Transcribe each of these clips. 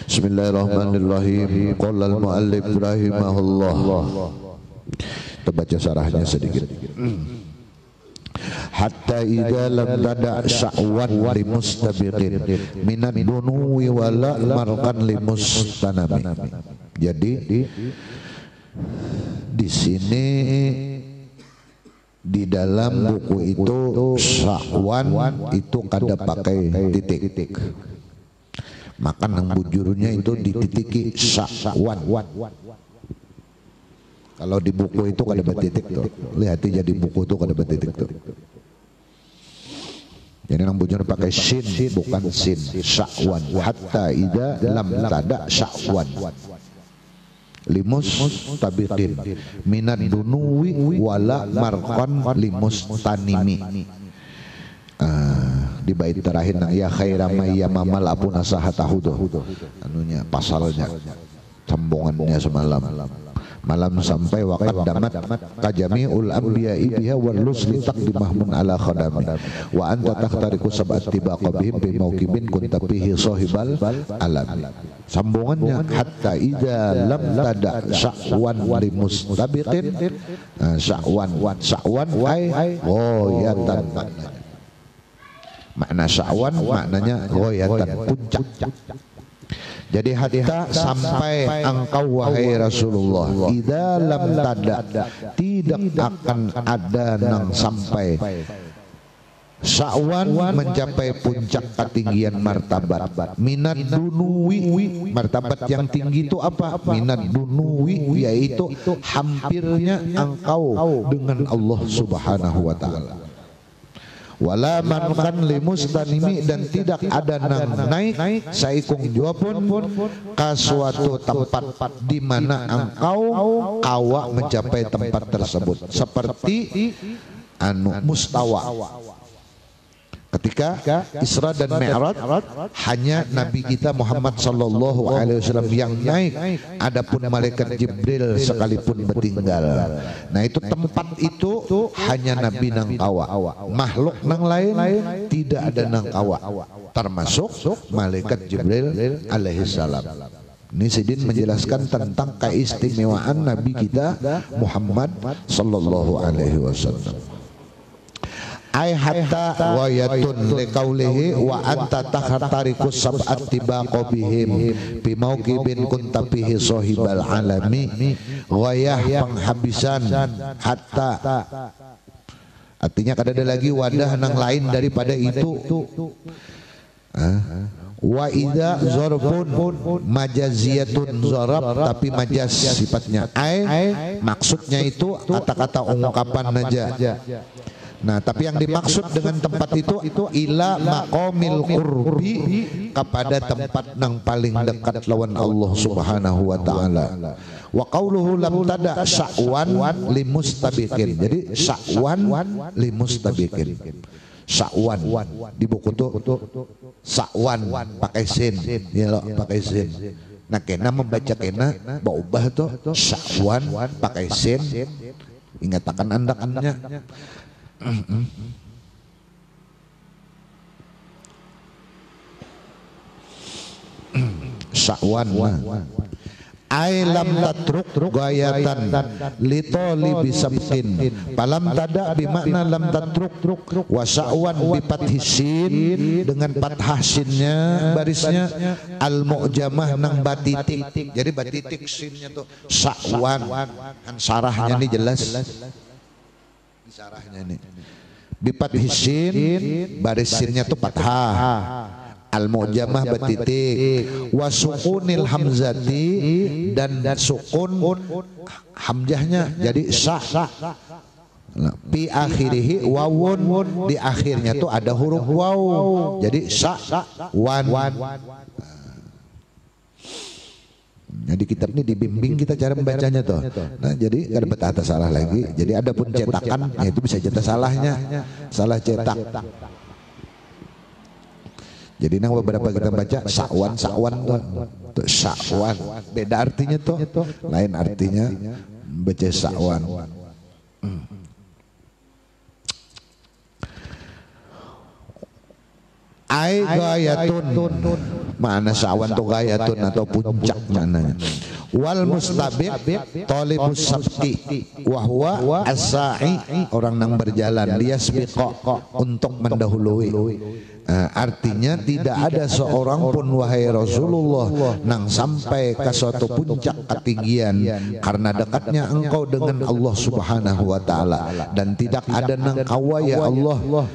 Bismillahirrahmanirrahim. Qala al-muallif rahimahullah. Kita baca syarahnya sedikit. Hatta idza lam tada' sya'wan limustabiqin minad dunuwi wala marqan limustanami. Jadi di sini di dalam buku itu sya'wan itu kada pakai titik. Maka nang bujurnya itu dititiki sya'wan. Kalau di buku itu kada bertitik tuh. Lihat aja di buku itu kada bertitik tuh. Jadi nang bujurnya pakai sin bukan sin. Sya'wan. Hatta idza lam tada sya'wan. Limus tabiqin minad dunuwi wala marqan limus tanimi. Di bait terakhir nang ya khairamai ya mamal apun asahatahu anunya pasalnya sambungannya semalam malam sampai waqad damat kajami'ul anbiya'i biha wal rusli taqdimahmun ala khadami wa anta takhtariku sab'at tibaqa bihim bi mauqibin kunta bihi sahibal alam. Sambungannya hatta idza lam tada sya'wan limustabiqin sya'wan ay ghayatan. Makna sya'wan maknanya ghayatan, puncak. Jadi hatta sampai engkau wahai Rasulullah, idza lam tada tidak akan ada nang sampai sya'wan mencapai puncak ketinggian martabat minad dunuwi. Martabat yang tinggi itu apa? Minad dunuwi yaitu hampirnya engkau dengan Allah Subhanahu wa taala. Wala mankan limustanimi dan tidak ada nang naik saikung jua pun ke suatu tempat di mana engkau kawa mencapai tempat tersebut seperti anu mustawa. Ketika Isra dan Mi'raj hanya Nabi kita Muhammad sallallahu alaihi wasallam yang naik, adapun malaikat Jibril sekalipun bertinggal. Nah itu tempat itu hanya Nabi nang kawa, makhluk nang lain tidak ada nang kawa, termasuk malaikat Jibril alaihi salam. Ini Sidin menjelaskan tentang keistimewaan Nabi kita Muhammad sallallahu alaihi wasallam. Ai hatta wayatun liqaulihi wa anta tahtarikus sab'at tibaqa bihim bi mauqibin kunta bihi sahibal alami. Wayah penghabisan hatta artinya kada ada lagi wadah nang lain daripada itu. Wa idza zarfun majaziyatun zarab tapi majaz sifatnya ai maksudnya itu kata-kata ungkapan aja. Nah, tapi yang dimaksud dengan tempat itu ila maqamil qurbi, kepada tempat nang paling dekat lawan Allah Subhanahu wa taala. Wa qauluhu lam tada sya'wan limustabiqin. Jadi sya'wan limustabiqin. Sya'wan di buku itu sya'wan pakai sin, ya lo pakai sin. Nah, kena membaca kena baubah tuh sya'wan pakai sin. Ingat akan andakannya. Sya'wan. Ai lam tatruk gayatan litoli bisabtin palam tada bimakna lam tatruk wa Sya'wan bi fathisin dengan fathah sinnya barisnya al mu'jamah nang batitik. Jadi batitik sinnya tuh Sya'wan. Kan sarahnya ini jelas. Di sarahnya ini bi fathisin baris sinnya tuh fathah. Al-mu'jamah batitik wa sukunil hamzati dan sukun hamzahnya jadi sa. Pi akhirihi wawun, di akhirnya tuh ada huruf waw jadi sa wan. Jadi kitab ini dibimbing kita cara membacanya tuh. Nah jadi kada betah salah lagi. Jadi ada pun cetakan ya itu bisa cetak salahnya, salah cetak. Jadi nang beberapa kita baca Sya'wan tuh Sya'wan beda artinya tuh, lain artinya baca Sya'wan. Ai gayatun, mana Sya'wan tuh gayatun atau puncak mananya. Wal mustabib talibus sabti wa huwa as-sa'i, orang nang berjalan, dia sbiqa untuk mendahului. Artinya tidak ada seorang pun wahai Rasulullah nang sampai ke suatu puncak ketinggian karena dekatnya engkau dengan Allah Subhanahu wa taala, dan tidak ada nang kawa ya Allah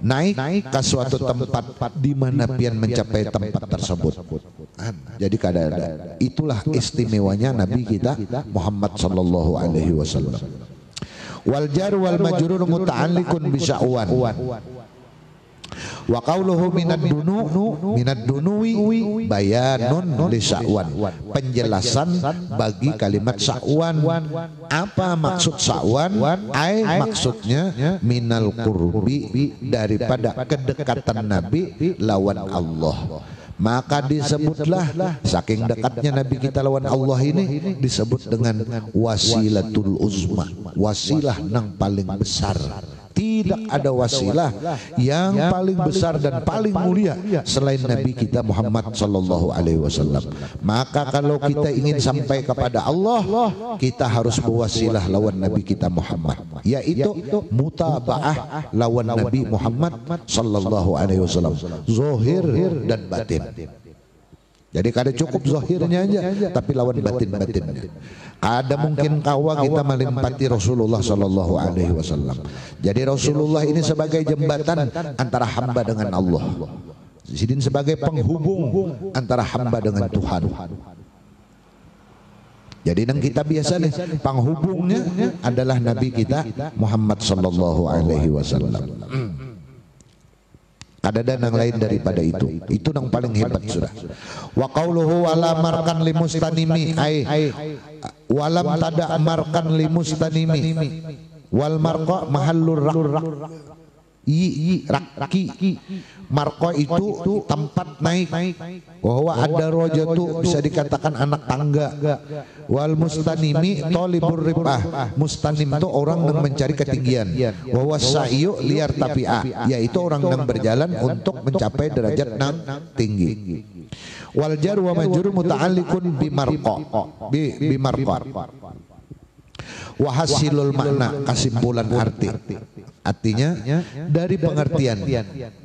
naik ke suatu tempat di mana pian mencapai tempat tersebut. Jadi kada ada. Itulah istimewanya Nabi kita Muhammad sallallahu alaihi wasallam. Wal jar wal majrur muta'alliqun bi Sya'wan. Wa qauluhu minad dunuwi bayanun li Sya'wan, penjelasan bagi kalimat Sya'wan. Apa maksud Sya'wan? Ai maksudnya minal qurbi, daripada kedekatan Nabi lawan Allah. Maka disebutlah saking dekatnya Nabi kita lawan Allah ini disebut dengan wasilatul uzma, wasilah nang paling besar. Tidak ada wasilah yang paling besar dan paling mulia selain Nabi kita Muhammad sallallahu alaihi wasallam. Maka kalau kita ingin sampai kepada Allah, kita harus berwasilah lawan Nabi kita Muhammad, yaitu mutabaah lawan Nabi Muhammad sallallahu alaihi wasallam, zahir dan batin. Jadi kada cukup zahirnya aja, tapi lawan batin-batinnya. Ada mungkin kawa kita melimpati Rasulullah sallallahu alaihi wasallam. Jadi Rasulullah ini sebagai jembatan antara hamba dengan Allah. Sidin sebagai penghubung antara hamba dengan Tuhan. Jadi nang kita biasa nih penghubungnya adalah Nabi kita Muhammad sallallahu alaihi wasallam. Ada nang lain daripada itu nang paling hebat sudah. Wa qauluhu wala markan limustanimi ai walam tada markan limustanimi wal marqa mahallur raki. Marqa itu tempat naik. Bahwa ada rojatu bisa dikatakan anak tangga. Wal mustanimi tolibur ribah. Mustanim itu orang yang mencari ketinggian. Bahwa sa'yu liar tapi'ah, yaitu orang yang berjalan untuk mencapai derajat nang tinggi. Wal jar wa majrur muta'alliqun bi marqa. Wa hasilul makna, kesimpulan arti. Artinya dari pengertian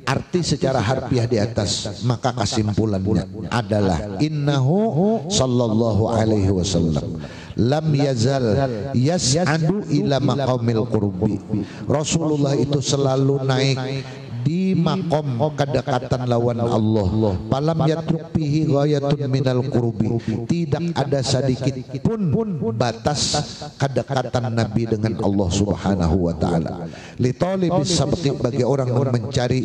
arti secara harfiah di atas, maka kesimpulannya adalah innahu sallallahu alaihi wasallam lam yazal yas'adu ila maqamil qurbi. Rasulullah itu selalu naik di makom kedekatan lawan Allah. Palam yatruk fihi ghayatun minal qurbi, tidak ada sedikit pun batas kedekatan Nabi dengan Allah Subhanahu wa taala. Li talibis sabqi, bagi orang yang mencari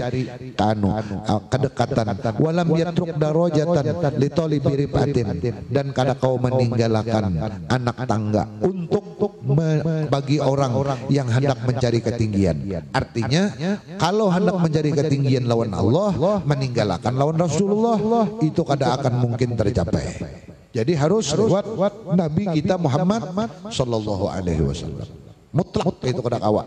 kedekatan. Walam yatruk darajatan li talibi ribatin, dan kada kau meninggalkan anak tangga untuk bagi orang yang hendak mencari ketinggian. Artinya kalau hendak mencari ketinggian lawan Allah, meninggalkan lawan Rasulullah, itu kada akan mungkin tercapai. Jadi harus lewat Nabi kita Muhammad sallallahu alaihi wasallam. Mutlak itu kada kawa.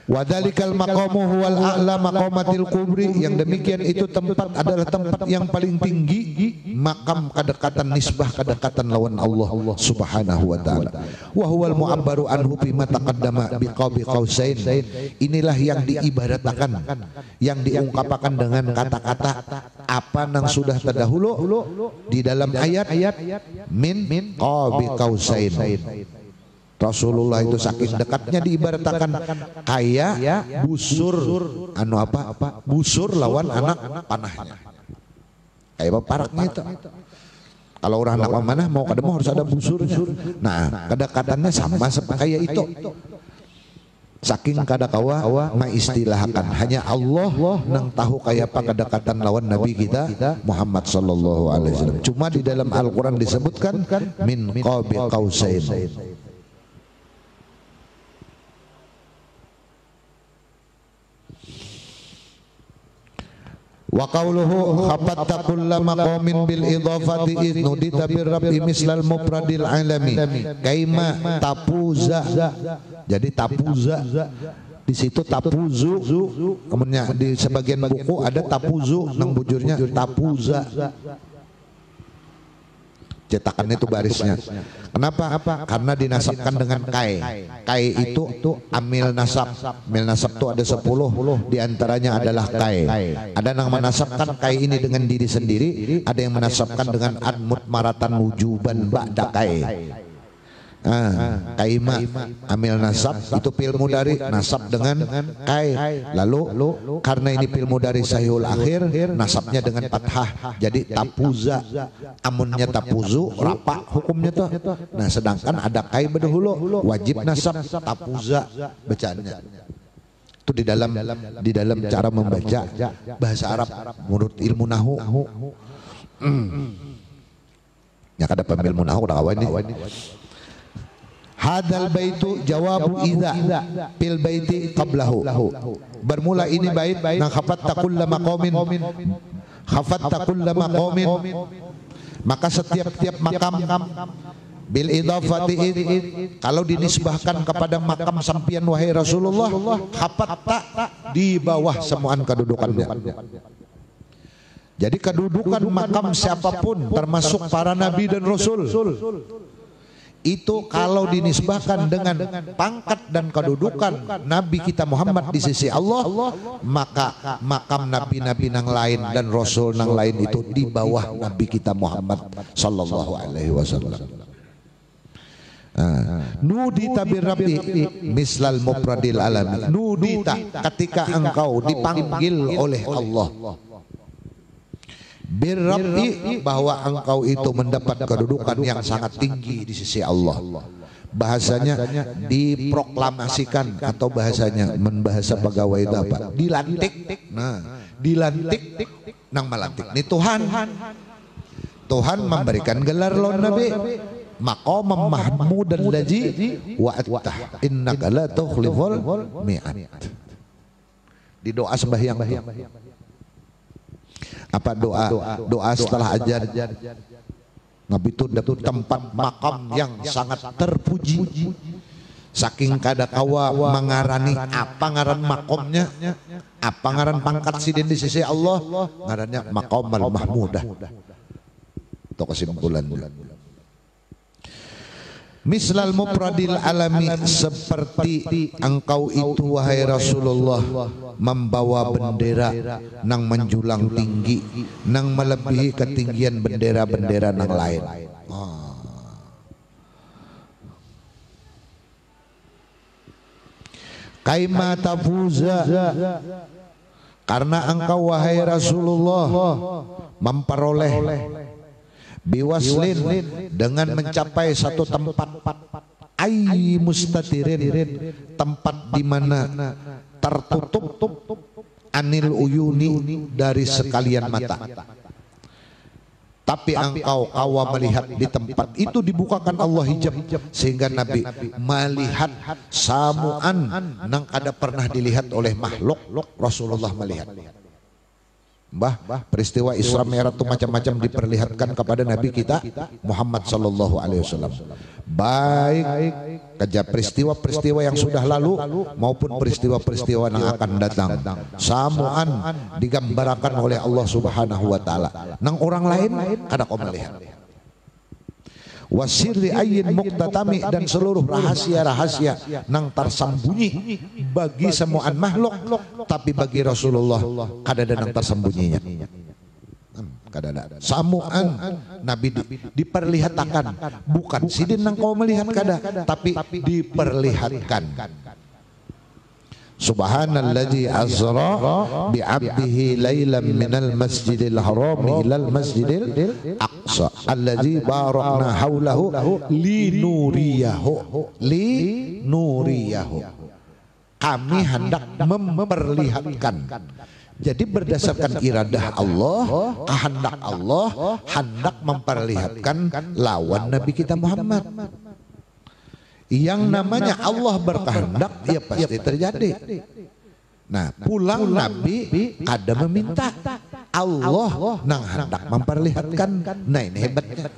Wadzalikal maqamu huwal a'la maqamatil kubri, yang demikian itu tempat adalah tempat yang paling tinggi, makam kedekatan, nisbah kedekatan lawan Allah Subhanahu wa taala. Wa huwal mu'abbaru anhu bima taqaddama biqabi qausain. Inilah yang diibaratkan, yang diungkapkan dengan kata-kata apa yang sudah terdahulu di dalam ayat min qabi qausain. Rasulullah itu saking dekatnya diibaratkan kayak busur busur lawan anak panahnya. Kayak apa paraknya itu. Kalau orang anak panah mau ke demo harus ada busurnya. Nah, kedekatannya sama seperti kayak itu. Saking kada kawa maistilahkan, hanya Allah nang tahu kayak apa kedekatan lawan Nabi kita Muhammad sallallahu alaihi wasallam. Cuma di dalam Al-Qur'an disebutkan min qabi qausain. Wa qawluhu khafatta kulla maqamin bil idhafati idh nudita bir rabbi mislal mufradil alami kaima tapuza. Jadi tapuza di situ tapuzu, kemudian di sebagian buku ada tapuzu, nang bujurnya tapuza. Cetakannya itu barisnya. Kenapa? Karena dinasabkan dengan kai. Kai itu amil nasab. Amil nasab itu ada 10, diantaranya adalah kai. Ada yang menasabkan kai ini dengan diri sendiri, ada yang menasabkan dengan admut maratan wujuban ba'da kai. Kaima amil nasab itu fi'il mudhari nasab dengan kai. Lalu karena ini fi'il mudhari sahihul akhir, nasabnya dengan fathah, jadi tapuza. Amunnya tapuzu rapa hukumnya tuh. Nah, sedangkan ada kai berdahulu wajib nasab tapuza bacaannya. Itu di dalam cara membaca bahasa Arab menurut ilmu nahu. Ya kada pemilmu nahu kada kawan ini. Hadal baitu jawabu idza fil baiti qablahu. Bermula ini bait nang khafatta kulla maqamin, khafatta kulla maqamin, maka setiap makam bil idhafati kalau dinisbahkan kepada makam sampian wahai Rasulullah, khafatta di bawah semuaan kedudukannya. Jadi kedudukan makam siapapun termasuk para nabi dan rasul itu kalau dinisbahkan dengan pangkat dan kedudukan Nabi kita Muhammad di sisi Allah, maka makam nabi-nabi nang lain dan rasul nang lain itu di bawah Nabi kita Muhammad sallallahu alaihi wasallam. Nudita birabbi mislal mufradil alami. Nudita ketika engkau dipanggil oleh Allah, birrabbi bahwa engkau itu mendapat kedudukan yang sangat tinggi di sisi Allah. Bahasanya diproklamasikan atau bahasanya membahasa pegawai itu apa? Dilantik. Nah, dilantik nang melantik. Ini Tuhan memberikan gelar lawan Nabi maqamam mahmudan laji wa attah innaka la tukhliful mi'ad. Di doa sembahyang apa doa setelah ajar Nabi itu dapat tempat makam yang sangat terpuji, saking kada kawa mengarani apa ngaran makomnya, apa ngaran pangkat sidin di sisi Allah, ngarannya maqamal mahmudah. Itu kesimpulan. Mislal mufradil alami, seperti engkau itu wahai Rasulullah membawa bendera nang menjulang tinggi, nang melebihi ketinggian bendera-bendera nang lain. Kaima tafuza, karena engkau wahai Rasulullah memperoleh biwaslin dengan mencapai satu tempat, ai mustatirin, tempat di mana tertutup anil uyuni dari sekalian mata. Tapi engkau kawa melihat di tempat itu dibukakan Allah hijab sehingga Nabi melihat samuan nang kada pernah dilihat oleh makhluk. Rasulullah melihat. peristiwa Isra Mi'raj itu macam-macam diperlihatkan kepada Nabi kita Muhammad sallallahu alaihi wasallam. Baik peristiwa-peristiwa yang sudah lalu maupun peristiwa-peristiwa yang akan datang. Samuan digambarkan oleh Allah Subhanahu wa taala. Nang orang lain kada kau melihat. Wasirri ayyin muqtatami, dan seluruh rahasia-rahasia nang tersembunyi bagi semuaan makhluk, tapi bagi Rasulullah kada ada nang tersembunyinya. Kada ada. Samuan Nabi diperlihatkan, bukan sidin nang kau melihat kada, tapi diperlihatkan. Subhanalladzi asra bi'abdihi lailan minal masjidil haram ilal masjidil aqsa alladzi barakna haulahu linuriyahu. Kami hendak memperlihatkan. Jadi berdasarkan iradah Allah, kehendak Allah, hendak memperlihatkan lawan Nabi kita Muhammad. Yang namanya Allah berkehendak, ya pasti terjadi. Nah, pulang Nabi ada meminta, Allah nang hendak memperlihatkan. Nah, ini hebatnya.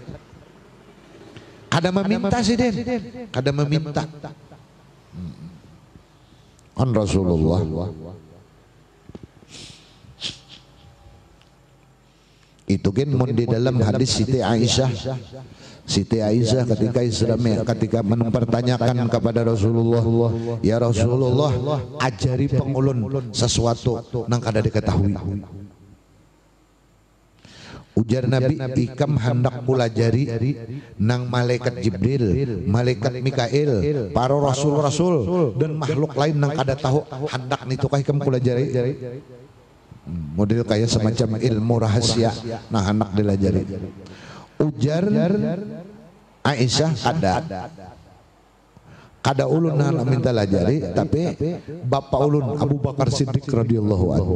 Ada meminta sih Den, ada meminta. On Rasulullah. Itu kan di dalam hadis Siti Aisyah. Siti Aisyah ketika mempertanyakan kepada Rasulullah, ya Rasulullah, ajari pengulun sesuatu nang kada diketahui. Ujar Nabi, ikam hendak pelajari nang malaikat Jibril, malaikat Mikail, para rasul-rasul dan makhluk lain nang kada tahu, hendak nitukah ikam pelajari. Model kayak semacam ilmu rahasia nah hendak dilajari. Ujar Aisyah, kada ulun nak minta lajari, tapi bapak ulun Abu Bakar Siddiq radhiyallahu anhu.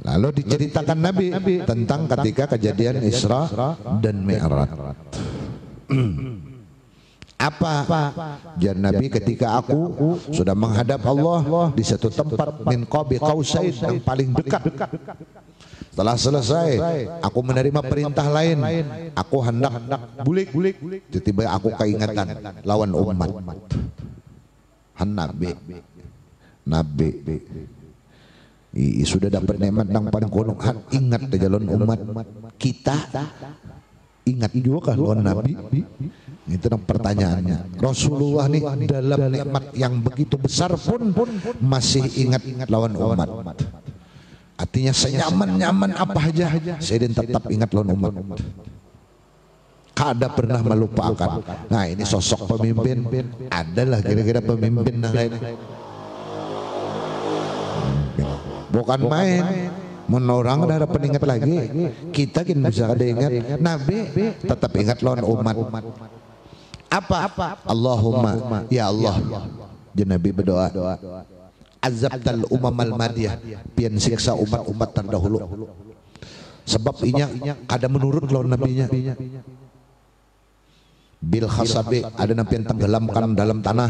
Lalu diceritakan Nabi tentang ketika kejadian Isra dan Mi'raj. Apa? Jar Nabi, ketika aku sudah menghadap Allah di satu tempat min qabi qausain yang paling dekat. Setelah selesai, aku menerima perintah lain. Aku hendak bulik. Tiba-tiba aku keingatan lawan umat. Nabi. Sudah dapat nikmat yang paling kono, ingat di jalan umat kita. Ingat juga kan lawan Nabi. Itu pertanyaannya. Rasulullah nih dalam nikmat yang begitu besar pun masih ingat lawan umat. Artinya senyaman-nyaman apa aja saya tetap ingat lawan umat. Kada pernah melupakan. Nah, ini sosok pemimpin. Adalah kira-kira pemimpin yang lain. Bukan main. Menorang ada peningat lagi. Kita kan bisa ada ingat. Nabi tetap ingat lawan umat. Apa? Allahumma, ya Allah. Nabi berdoa, azabtal umamal madiyah, pian siksa umat-umat terdahulu. Sebab inya kada menurut lawan nabinya. Bil khasabi, ada nabi yang tenggelamkan dalam tanah.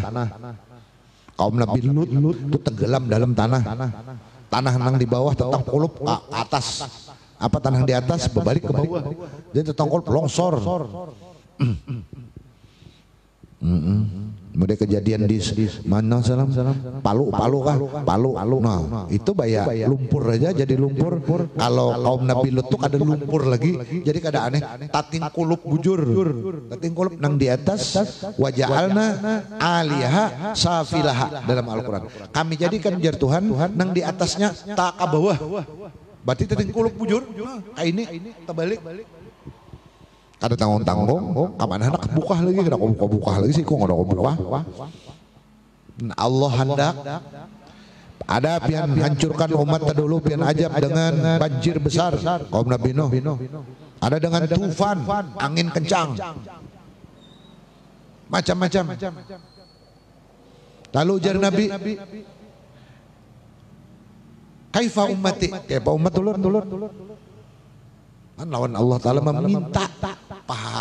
Kaum Nabi Lut itu tenggelam dalam tanah. Tanah nang di bawah tetang kulup ke atas. Apa tanah di atas berbalik ke bawah. Jadi tetang kulup longsor. Mulai kejadian di mana Palu. Nah, itu bayar lumpur aja jadi lumpur. Kalau kaum Nabi Lut tuh ada lumpur lagi, jadi kada aneh. Tating kulup bujur, tating kulup nang di atas. Waja'alna aliha safilaha dalam Al-Quran. Kami jadikan jar Tuhan nang di atasnya tak ke bawah. Berarti tating kulup bujur. Kayak ini terbalik. Ada tanggung-tanggung, kapan hendak buka lagi, kada buka lagi sih, kok nggak ada buka. Allah hendak ada pian hancurkan umat terdahulu, pian ajab dengan banjir besar kaum Nabi Nuh. Ada dengan tufan, angin kencang, macam-macam. Lalu ujar Nabi, kaifa ummati, kayak umat tulur. Lawan Allah Ta'ala meminta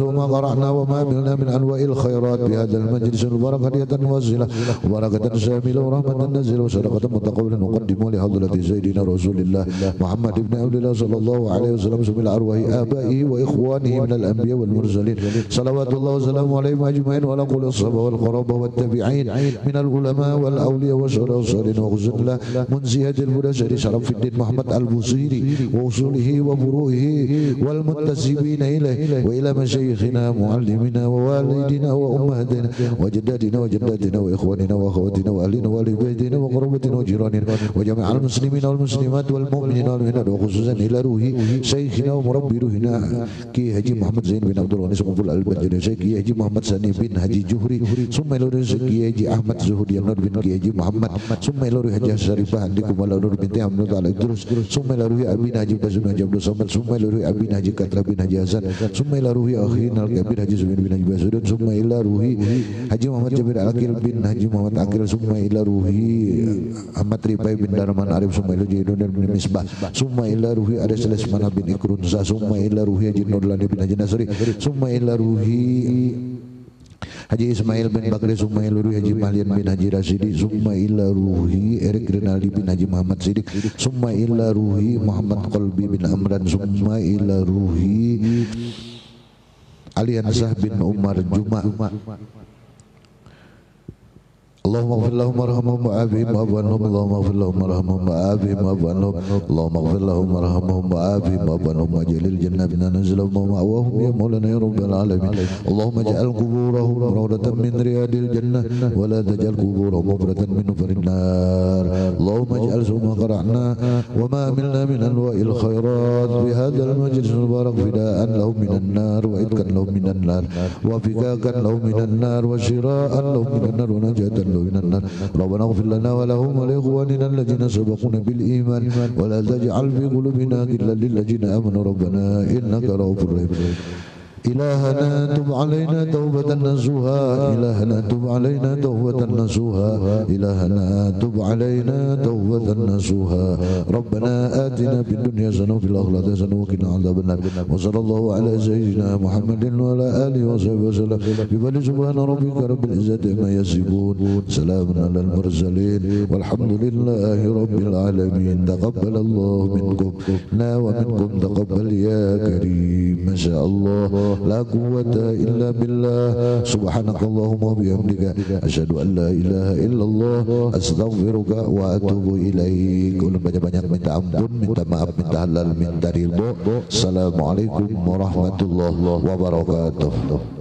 ندرس وما قرأنا وما عملنا من أنواع الخيرات بهذا المجلس المبارك هدية واسعة وبركة شاملة ورحمة نازلة وصدقة متقبلة نقدم لحضرة سيدنا رسول الله محمد بن عبد الله صلى الله عليه وسلم سبيل أرواح آبائه وإخوانه من الأنبياء والمرسلين صلوات الله وسلامه عليهم أجمعين وعلى كل الصحابة والقرابة والتابعين من العلماء والأولياء والشهداء والصالحين وخصوصا الله منزهة البرزيري شرف الدين محمد البوصيري وأصوله وفروعه والمنتسبين إليه وإلى مشايخنا معلمنا ووالدنا وأمهاتنا وجداتنا وجداتنا وإخواننا وأخواتنا وأهلنا وأهل بيتنا وقرابتنا وجيراننا وجميع المسلمين والمسلمات والمؤمنين والمؤمنات وخصوصا إلى روح شيخنا ومربي روحنا كي حجي محمد زين بن عبد الغني سمبل البجري كي حجي محمد ساني بن حجي جوهري ثم إلى روح كي حجي أحمد زهدي نور بن كي حجي محمد ثم إلى روح حجي شريفة عندكم ولا نور بنت عمرو على الدروس ثم إلى روح أبينا حجي بزم حجي عبد الصمد ثم إلى روح أبينا حجي كترى بن حجي حسن ثم إلى روح أخينا الكبير حجي زبير بن حجي بسودان ثم إلى روح حجي محمد جابر الأكيل بن حجي محمد أكيل ثم إلى روح أحمد رباي بن درمان عارف ثم إلى جيدون بن مصباح ثم إلى روح أرس لسمana بن إكرونزا ثم إلى روح حجي نورلاني بن حجي نصري ثم إلى روح Haji Ismail bin Bakri Summa ila ruhi Haji Mahlian bin Haji Rasidi Summa ila ruhi Erik Renaldi bin Haji Muhammad Sidik Summa ila ruhi Muhammad Qalbi bin Amran Summa ila ruhi Aliansah bin Umar Juma اللهم اغفر لهم وارحمهم وعافهم واعف عنهم اللهم اغفر لهم وارحمهم وعافهم واعف عنهم اللهم اغفر لهم وارحمهم وعافهم واعف عنهم واجعل الجنة بنا نزلهم ومأواهم يا مولانا يا رب العالمين اللهم اجعل قبورهم روضة من رياض الجنة ولا تجعل قبورهم مفرة من نفر النار اللهم اجعل ثم قرأنا وما عملنا من أنواع الخيرات بهذا المجلس المبارك فداء لهم من النار وعتقا لهم من النار وفكاكا لهم من النار وشراء لهم من النار ونجاة من النار ربنا اغفر لنا ولهم ولإخواننا الذين سبقونا بالإيمان ولا تجعل في قلوبنا غلا للذين آمنوا ربنا إنك رؤوف رحيم إلهنا تب علينا توبة نصوحا إلهنا تب علينا توبة نصوحا إلهنا تب علينا توبة نصوحا ربنا آتنا في الدنيا حسنة وفي الآخرة حسنة وقنا عذاب النار وصلى الله على سيدنا محمد وعلى آله وصحبه وسلم بفضل سبحان ربك رب العزة عما يصفون سلام على المرسلين والحمد لله رب العالمين تقبل الله منكم ومنكم تقبل يا كريم ما شاء الله لا قوة إلا بالله سبحانك اللهم وبحمدك أشهد أن لا إله إلا الله أستغفرك وأتوب إليك. Banyak-banyak minta ampun, minta maaf, minta halal, minta ridho. Assalamualaikum warahmatullahi wabarakatuh.